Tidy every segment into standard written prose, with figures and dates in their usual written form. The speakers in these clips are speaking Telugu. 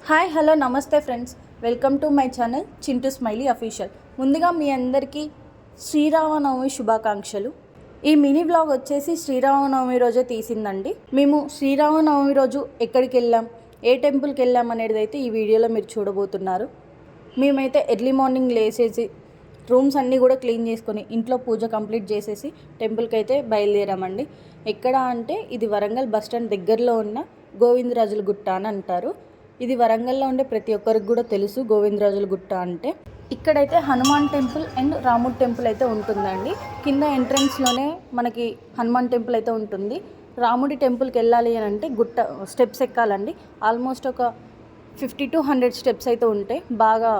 హాయ్ హలో నమస్తే friends, welcome to my channel Chintu smiley official. ముందుగా మీ అందరికీ శ్రీరామనవమి శుభాకాంక్షలు. ఈ మినీ వ్లాగ్ వచ్చేసి శ్రీరామనవమి రోజే తీసిందండి. మేము శ్రీరామనవమి రోజు ఎక్కడికి వెళ్ళాం, ఏ టెంపుల్కి వెళ్ళాం అనేది అయితే ఈ వీడియోలో మీరు చూడబోతున్నారు. మేమైతే ఎర్లీ మార్నింగ్ లేచేసి రూమ్స్ అన్నీ కూడా క్లీన్ చేసుకొని ఇంట్లో పూజ కంప్లీట్ చేసేసి టెంపుల్కి అయితే బయలుదేరామండి. ఎక్కడ అంటే ఇది వరంగల్ బస్టాండ్ దగ్గరలో ఉన్న గోవిందరాజుల గుట్ట అని అంటారు. ఇది వరంగల్లో ఉండే ప్రతి ఒక్కరికి కూడా తెలుసు గోవిందరాజుల గుట్ట అంటే. ఇక్కడైతే హనుమాన్ టెంపుల్ అండ్ రాముడి టెంపుల్ అయితే ఉంటుందండి. కింద ఎంట్రన్స్లోనే మనకి హనుమాన్ టెంపుల్ అయితే ఉంటుంది. రాముడి టెంపుల్కి వెళ్ళాలి అని అంటే గుట్ట స్టెప్స్ ఎక్కాలండి. ఆల్మోస్ట్ ఒక 50 to 100 స్టెప్స్ అయితే ఉంటాయి. బాగా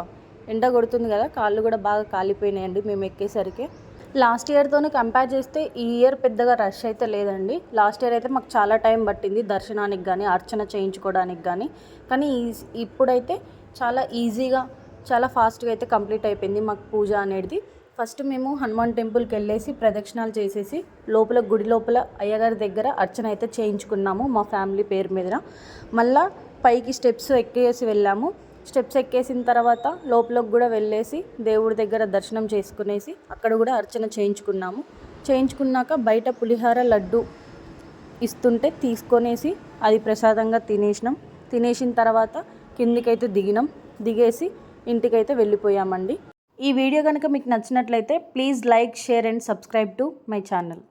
ఎండ కొడుతుంది కదా, కాళ్ళు కూడా బాగా కాలిపోయినాయండి మేము ఎక్కేసరికి. లాస్ట్ ఇయర్తోనే కంపేర్ చేస్తే ఈ ఇయర్ పెద్దగా రష్ అయితే లేదండి. లాస్ట్ ఇయర్ అయితే మాకు చాలా టైం పట్టింది దర్శనానికి కానీ అర్చన చేయించుకోవడానికి కానీ ఇప్పుడైతే చాలా ఈజీగా చాలా ఫాస్ట్గా అయితే కంప్లీట్ అయిపోయింది మాకు పూజ అనేది. ఫస్ట్ మేము హనుమాన్ టెంపుల్కి వెళ్ళేసి ప్రదక్షిణాలు చేసేసి లోపల గుడి లోపల అయ్యగారి దగ్గర అర్చన అయితే చేయించుకున్నాము మా ఫ్యామిలీ పేరు మీద. మళ్ళీ పైకి స్టెప్స్ ఎక్కేసి వెళ్ళాము. స్టెప్స్ ఎక్కేసిన తర్వాత లోపలికి కూడా వెళ్ళేసి దేవుడి దగ్గర దర్శనం చేసుకునేసి అక్కడ కూడా అర్చన చేయించుకున్నాక బయట పులిహార లడ్డు ఇస్తుంటే తీసుకొనేసి అది ప్రసాదంగా తినేసిన తర్వాత కిందికైతే దిగేసి ఇంటికైతే వెళ్ళిపోయామండి. ఈ వీడియో కనుక మీకు నచ్చినట్లయితే please like, share and subscribe to my channel.